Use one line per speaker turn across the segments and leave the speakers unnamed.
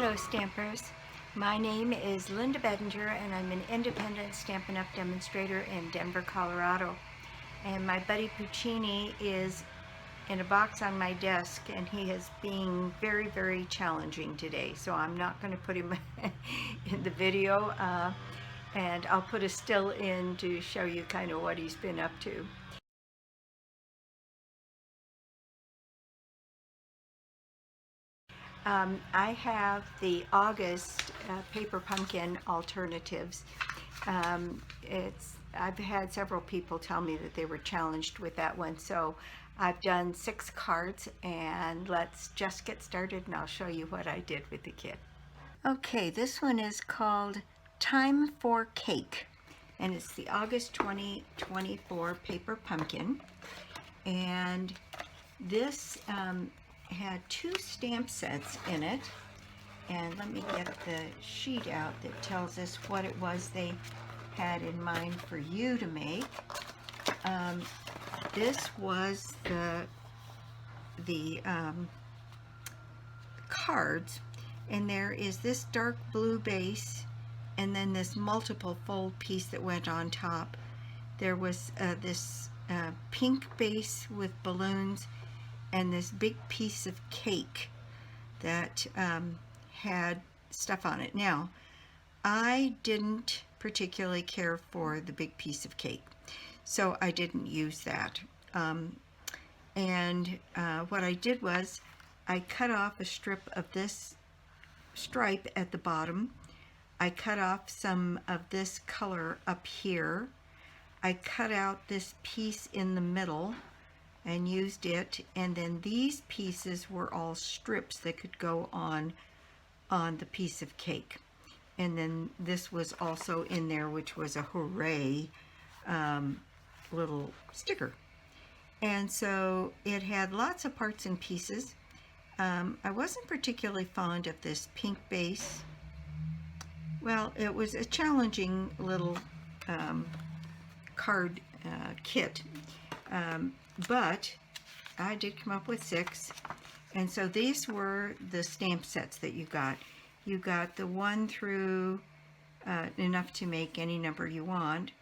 Hello Stampers, my name is Linda Bedinger and I'm an independent Stampin' Up! Demonstrator in Denver, Colorado. And my buddy Puccini is in a box on my desk and he is being very, very challenging today. So I'm not going to put him in the video and I'll put a still in to show you kind of what he's been up to. I have the August paper pumpkin alternatives. I've had several people tell me that they were challenged with that one, so I've done 6 cards, and let's just get started and I'll show you what I did with the kit. Okay, this one is called Time for Cake, and it's the August 2024 paper pumpkin, and this had 2 stamp sets in it, and let me get the sheet out that tells us what it was they had in mind for you to make. This was the cards, and there is this dark blue base and then this multiple fold piece that went on top. There was this pink base with balloons and this big piece of cake that had stuff on it. Now, I didn't particularly care for the big piece of cake, so I didn't use that. What I did was I cut off a strip of this stripe at the bottom. I cut off some of this color up here. I cut out this piece in the middle and used it, and then these pieces were all strips that could go on the piece of cake. And then this was also in there, which was a hooray little sticker. And so it had lots of parts and pieces. I wasn't particularly fond of this pink base. Well, it was a challenging little card kit. But I did come up with 6, and so these were the stamp sets that you got. You got the 1 through enough to make any number you want,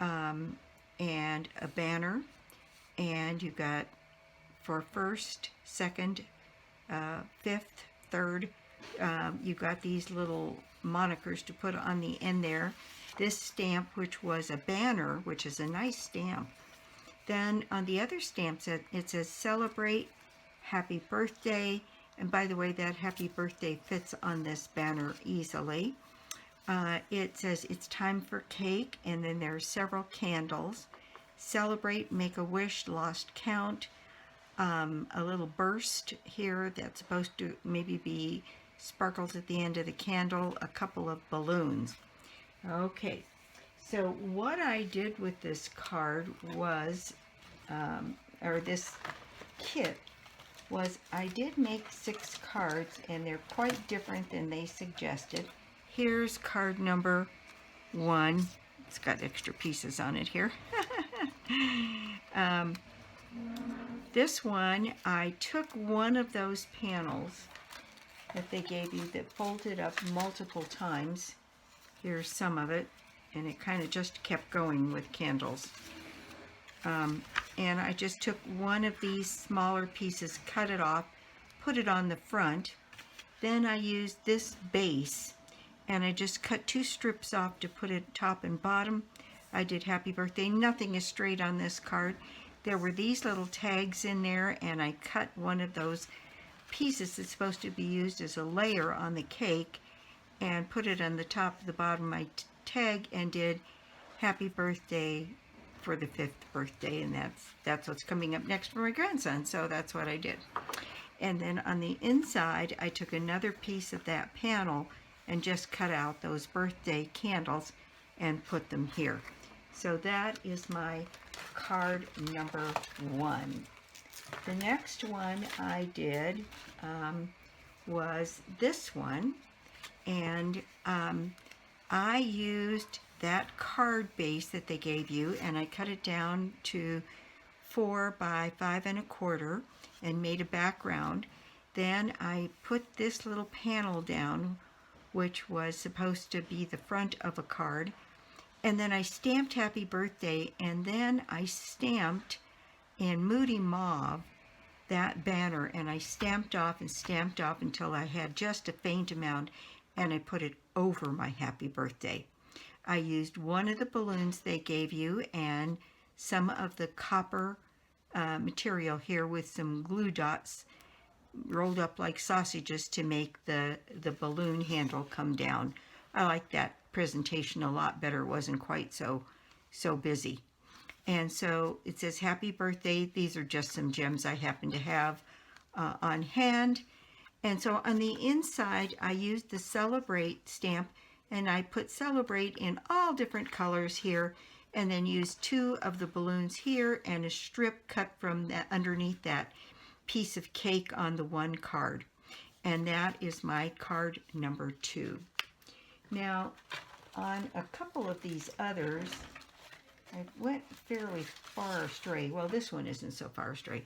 and a banner, and you got for 1st, 2nd, 5th, 3rd, you got these little monikers to put on the end there. This stamp, which was a banner, which is a nice stamp. Then on the other stamp set, it says celebrate, happy birthday, and by the way, that happy birthday fits on this banner easily. It says it's time for cake, and then there are several candles. Celebrate, make a wish, lost count, a little burst here that's supposed to maybe be sparkles at the end of the candle, a couple of balloons. Okay. So what I did with this card was, or this kit, was I did make 6 cards, and they're quite different than they suggested. Here's card number 1. It's got extra pieces on it here. This one, I took one of those panels that they gave you that folded up multiple times. Here's some of it. And it kind of just kept going with candles. And I just took one of these smaller pieces, cut it off, put it on the front. Then I used this base, and I just cut 2 strips off to put it top and bottom. I did happy birthday. Nothing is straight on this card. There were these little tags in there, and I cut one of those pieces that's supposed to be used as a layer on the cake and put it on the top of the bottom of my tag and did happy birthday for the 5th birthday, and that's what's coming up next for my grandson, so that's what I did. And then on the inside, I took another piece of that panel and just cut out those birthday candles and put them here. So that is my card number 1. The next one I did was this one, and I used that card base that they gave you, and I cut it down to 4 by 5 1/4 and made a background. Then I put this little panel down, which was supposed to be the front of a card. And then I stamped Happy Birthday, and then I stamped in Moody Mauve that banner, and I stamped off until I had just a faint amount, and I put it over my Happy Birthday. I used one of the balloons they gave you and some of the copper material here with some glue dots rolled up like sausages to make the balloon handle come down. I like that presentation a lot better. It wasn't quite so busy. And so it says Happy Birthday. These are just some gems I happen to have on hand. And so on the inside, I used the Celebrate stamp, and I put Celebrate in all different colors here, and then used two of the balloons here and a strip cut from that underneath that piece of cake on the one card. And that is my card number 2. Now, on a couple of these others, I went fairly far astray. Well, this one isn't so far astray.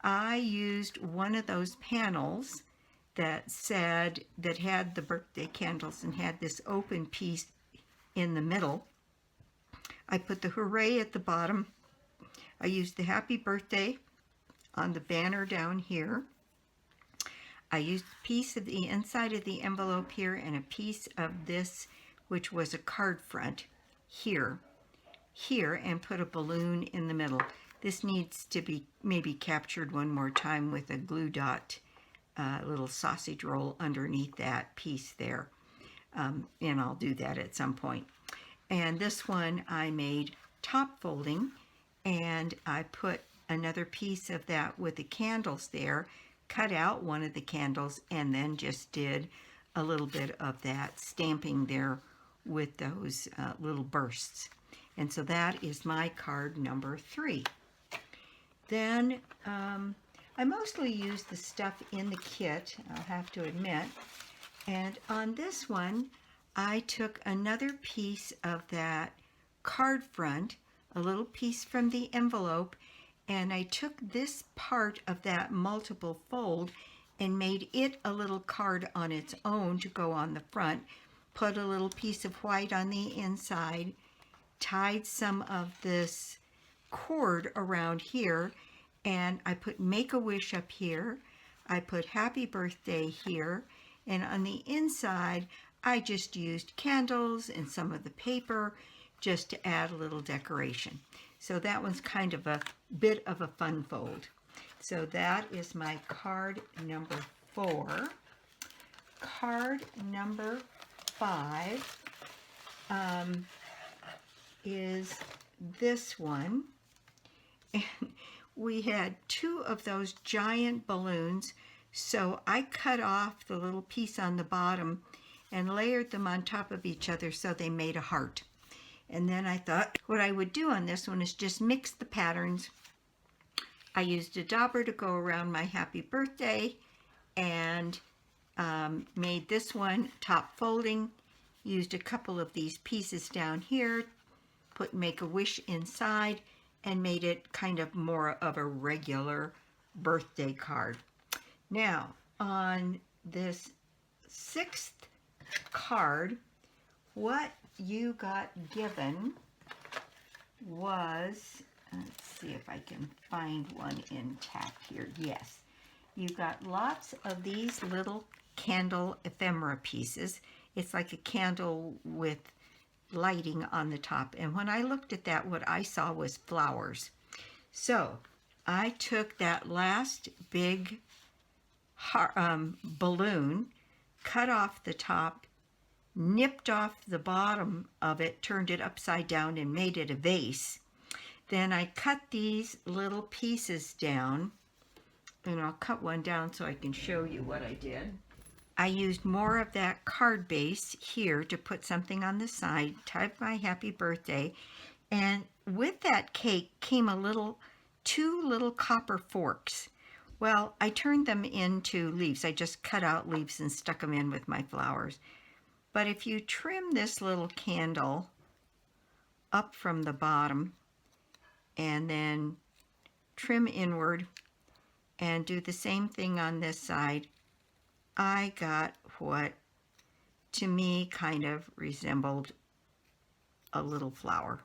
I used one of those panels that had the birthday candles and had this open piece in the middle. I put the hooray at the bottom. I used the Happy Birthday on the banner down here. I used a piece of the inside of the envelope here and a piece of this, which was a card front here, and put a balloon in the middle. This needs to be maybe captured one more time with a glue dot little sausage roll underneath that piece there. And I'll do that at some point. And this one I made top folding, and I put another piece of that with the candles there, cut out one of the candles, and then just did a little bit of that stamping there with those little bursts. And so that is my card number 3. Then I mostly use the stuff in the kit, I'll have to admit. And on this one, I took another piece of that card front, a little piece from the envelope, and I took this part of that multiple fold and made it a little card on its own to go on the front, put a little piece of white on the inside, tied some of this cord around here, and I put Make-A-Wish up here. I put Happy Birthday here, and on the inside I just used candles and some of the paper just to add a little decoration. So that one's kind of a bit of a fun fold. So that is my card number 4. Card number 5 is this one. And we had 2 of those giant balloons, so I cut off the little piece on the bottom and layered them on top of each other so they made a heart. And then I thought what I would do on this one is just mix the patterns. I used a dauber to go around my Happy Birthday and made this one top folding. Used a couple of these pieces down here, put Make-A-Wish inside, and made it kind of more of a regular birthday card. Now, on this 6th card, what you got given was, let's see if I can find one intact here. Yes, you got lots of these little candle ephemera pieces. It's like a candle with lighting on the top. And when I looked at that, what I saw was flowers. So I took that last big balloon, cut off the top, nipped off the bottom of it, turned it upside down, and made it a vase. Then I cut these little pieces down, and I'll cut one down so I can show you what I did. I used more of that card base here to put something on the side, typed my Happy Birthday, and with that cake came 2 little copper forks. Well, I turned them into leaves. I just cut out leaves and stuck them in with my flowers. But if you trim this little candle up from the bottom and then trim inward and do the same thing on this side, I got what to me kind of resembled a little flower.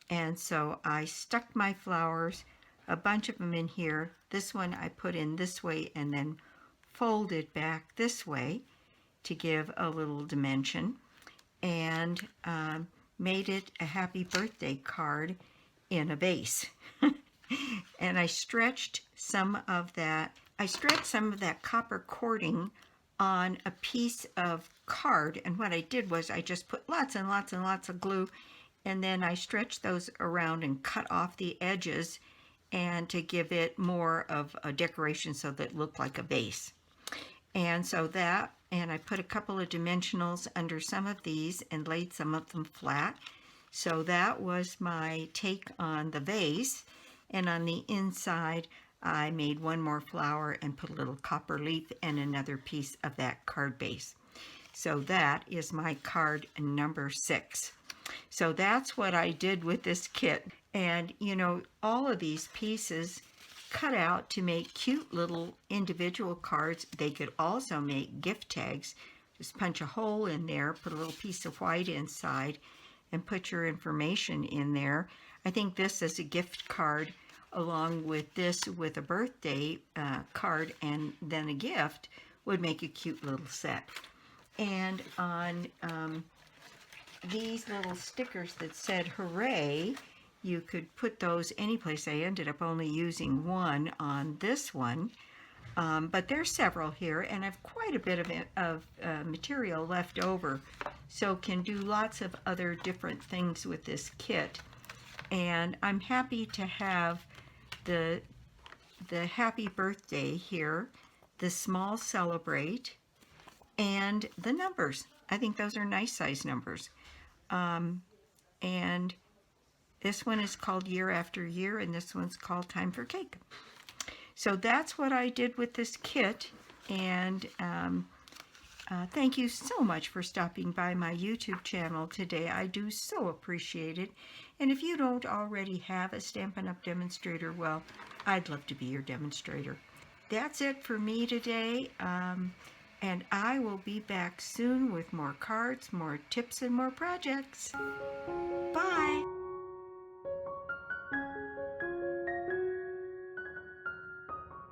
And so I stuck my flowers, a bunch of them in here. This one I put in this way and then folded back this way to give a little dimension, and made it a happy birthday card in a vase. And I stretched some of that copper cording on a piece of card, and what I did was I just put lots and lots and lots of glue, and then I stretched those around and cut off the edges, and to give it more of a decoration so that it looked like a vase. And so that, and I put a couple of dimensionals under some of these and laid some of them flat. So that was my take on the vase. And on the inside, I made one more flower and put a little copper leaf and another piece of that card base. So that is my card number 6. So that's what I did with this kit. And you know, all of these pieces cut out to make cute little individual cards. They could also make gift tags. Just punch a hole in there, put a little piece of white inside, and put your information in there. I think this is a gift card along with this, with a birthday card and then a gift, would make a cute little set. And on these little stickers that said hooray, you could put those any place. I ended up only using one on this one, but there's several here, and I've quite a bit of material left over, so can do lots of other different things with this kit. And I'm happy to have the happy birthday here, the small celebrate, and the numbers. I think those are nice size numbers. And this one is called Year After Year, and this one's called Time for Cake. So that's what I did with this kit, and thank you so much for stopping by my YouTube channel today. I do so appreciate it. And if you don't already have a Stampin' Up! Demonstrator, well, I'd love to be your demonstrator. That's it for me today, and I will be back soon with more cards, more tips, and more projects. Bye!